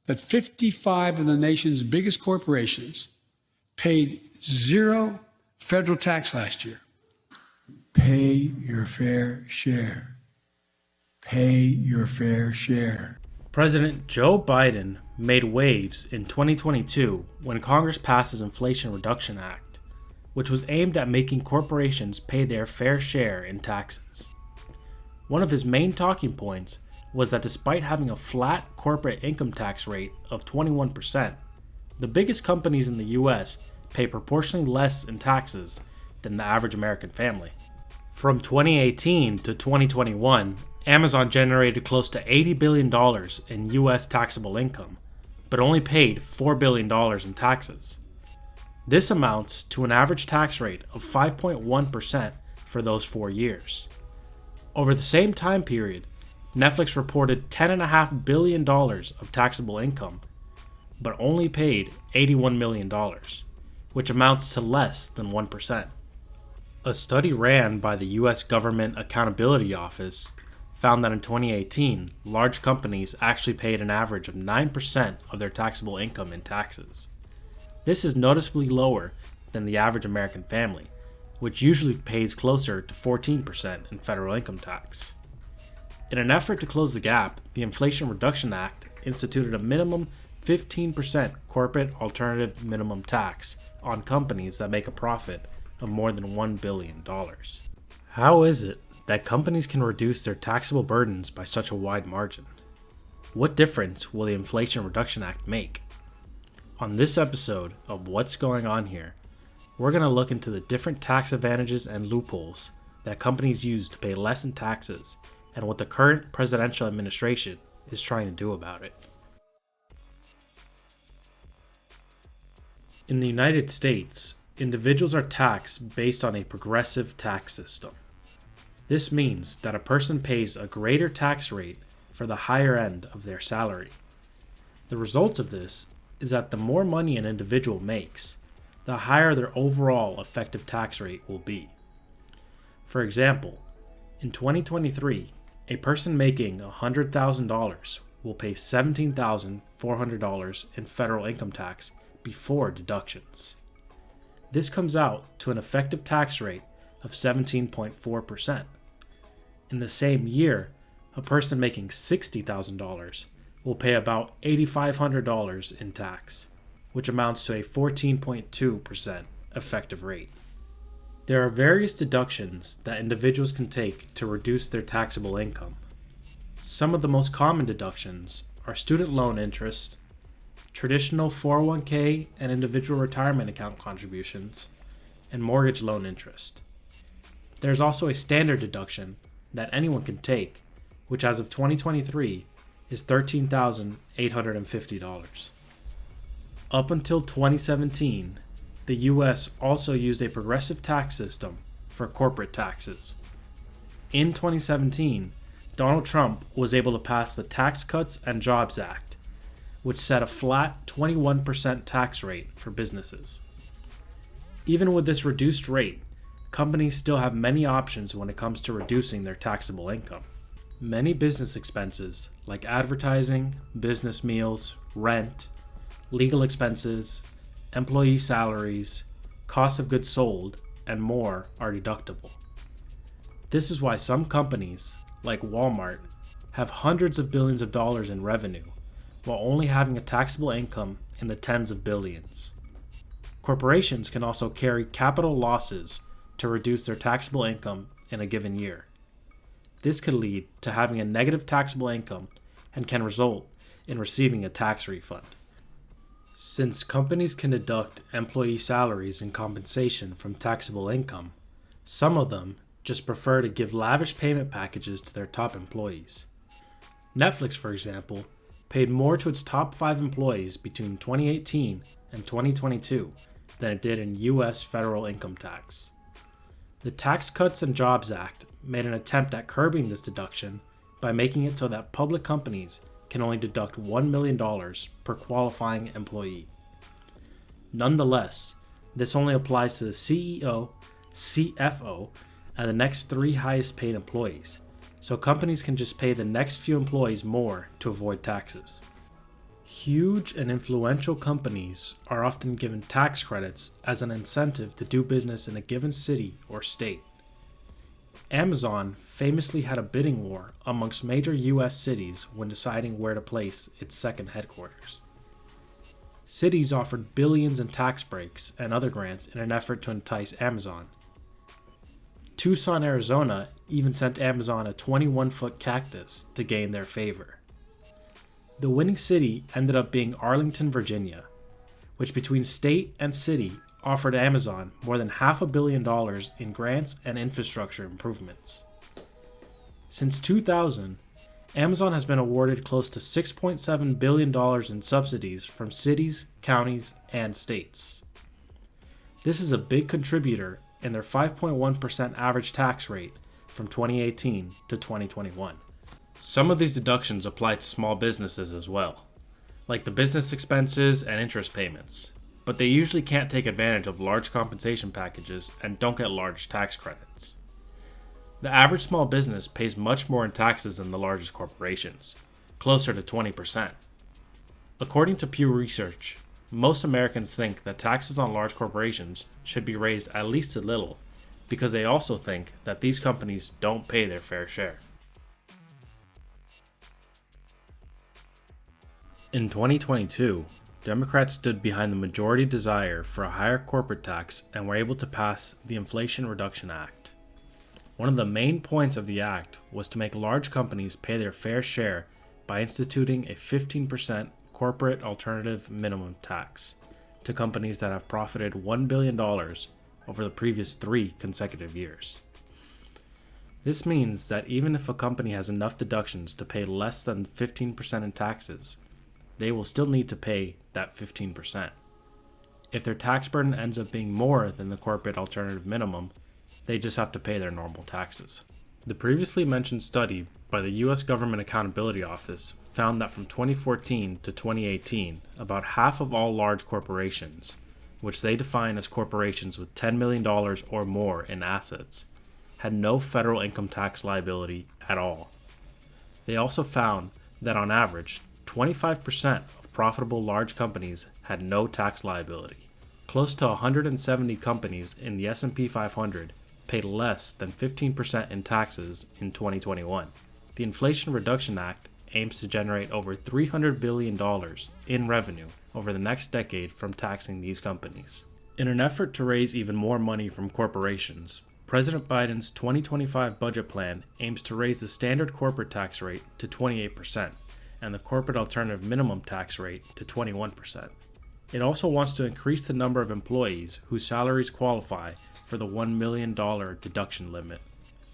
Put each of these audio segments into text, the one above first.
that 55 of the nation's biggest corporations paid zero federal tax last year. Pay your fair share. Pay your fair share. President Joe Biden made waves in 2022 when Congress passed his Inflation Reduction Act, which was aimed at making corporations pay their fair share in taxes. One of his main talking points was that despite having a flat corporate income tax rate of 21%, the biggest companies in the US pay proportionally less in taxes than the average American family. From 2018 to 2021, Amazon generated close to $80 billion in US taxable income, but only paid $4 billion in taxes. This amounts to an average tax rate of 5.1% for those 4 years. Over the same time period, Netflix reported $10.5 billion of taxable income, but only paid $81 million, which amounts to less than 1%. A study ran by the U.S. Government Accountability Office found that in 2018, large companies actually paid an average of 9% of their taxable income in taxes. This is noticeably lower than the average American family, which usually pays closer to 14% in federal income tax. In an effort to close the gap, the Inflation Reduction Act instituted a minimum 15% corporate alternative minimum tax on companies that make a profit of more than $1 billion. How is it that companies can reduce their taxable burdens by such a wide margin? What difference will the Inflation Reduction Act make? On this episode of What's Going On Here, we're going to look into the different tax advantages and loopholes that companies use to pay less in taxes and what the current presidential administration is trying to do about it. In the United States, individuals are taxed based on a progressive tax system. This means that a person pays a greater tax rate for the higher end of their salary. The result of this is that the more money an individual makes, the higher their overall effective tax rate will be. For example, in 2023, a person making $100,000 will pay $17,400 in federal income tax before deductions. This comes out to an effective tax rate of 17.4%. In the same year, a person making $60,000 will pay about $8,500 in tax, which amounts to a 14.2% effective rate. There are various deductions that individuals can take to reduce their taxable income. Some of the most common deductions are student loan interest, traditional 401k and individual retirement account contributions, and mortgage loan interest. There's also a standard deduction that anyone can take, which as of 2023 is $13,850. Up until 2017, the U.S. also used a progressive tax system for corporate taxes. In 2017, Donald Trump was able to pass the Tax Cuts and Jobs Act, which set a flat 21% tax rate for businesses. Even with this reduced rate, companies still have many options when it comes to reducing their taxable income. Many business expenses, like advertising, business meals, rent, legal expenses, employee salaries, cost of goods sold, and more are deductible. This is why some companies, like Walmart, have hundreds of billions of dollars in revenue, while only having a taxable income in the tens of billions. Corporations can also carry capital losses to reduce their taxable income in a given year. This could lead to having a negative taxable income and can result in receiving a tax refund. Since companies can deduct employee salaries and compensation from taxable income, some of them just prefer to give lavish payment packages to their top employees. Netflix, for example, paid more to its top 5 employees between 2018 and 2022 than it did in U.S. federal income tax. The Tax Cuts and Jobs Act made an attempt at curbing this deduction by making it so that public companies can only deduct $1 million per qualifying employee. Nonetheless, this only applies to the CEO, CFO, and the next 3 highest paid employees, so companies can just pay the next few employees more to avoid taxes. Huge and influential companies are often given tax credits as an incentive to do business in a given city or state. Amazon famously had a bidding war amongst major US cities when deciding where to place its second headquarters. Cities offered billions in tax breaks and other grants in an effort to entice Amazon. Tucson, Arizona even sent Amazon a 21-foot cactus to gain their favor. The winning city ended up being Arlington, Virginia, which between state and city offered Amazon more than $500 million in grants and infrastructure improvements. Since 2000, Amazon has been awarded close to $6.7 billion in subsidies from cities, counties, and states. This is a big contributor in their 5.1% average tax rate from 2018 to 2021. Some of these deductions apply to small businesses as well, like the business expenses and interest payments, but they usually can't take advantage of large compensation packages and don't get large tax credits. The average small business pays much more in taxes than the largest corporations, closer to 20%. According to Pew Research, most Americans think that taxes on large corporations should be raised at least a little, because they also think that these companies don't pay their fair share. In 2022, Democrats stood behind the majority desire for a higher corporate tax and were able to pass the Inflation Reduction Act. One of the main points of the act was to make large companies pay their fair share by instituting a 15% corporate alternative minimum tax to companies that have profited $1 billion over the previous 3 consecutive years. This means that even if a company has enough deductions to pay less than 15% in taxes, they will still need to pay that 15%. If their tax burden ends up being more than the corporate alternative minimum, they just have to pay their normal taxes. The previously mentioned study by the U.S. Government Accountability Office found that from 2014 to 2018, about half of all large corporations, which they define as corporations with $10 million or more in assets, had no federal income tax liability at all. They also found that on average, 25% of profitable large companies had no tax liability. Close to 170 companies in the S&P 500 paid less than 15% in taxes in 2021. The Inflation Reduction Act aims to generate over $300 billion in revenue over the next decade from taxing these companies. In an effort to raise even more money from corporations, President Biden's 2025 budget plan aims to raise the standard corporate tax rate to 28% and the corporate alternative minimum tax rate to 21%. It also wants to increase the number of employees whose salaries qualify for the $1 million deduction limit.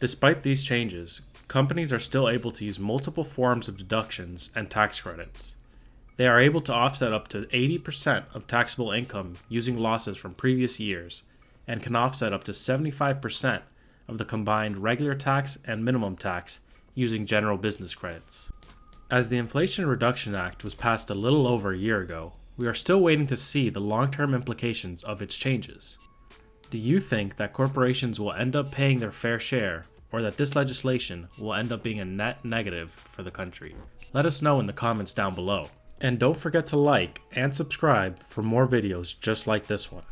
Despite these changes, companies are still able to use multiple forms of deductions and tax credits. They are able to offset up to 80% of taxable income using losses from previous years and can offset up to 75% of the combined regular tax and minimum tax using general business credits. As the Inflation Reduction Act was passed a little over a year ago, we are still waiting to see the long-term implications of its changes. Do you think that corporations will end up paying their fair share, or that this legislation will end up being a net negative for the country? Let us know in the comments down below. And don't forget to like and subscribe for more videos just like this one.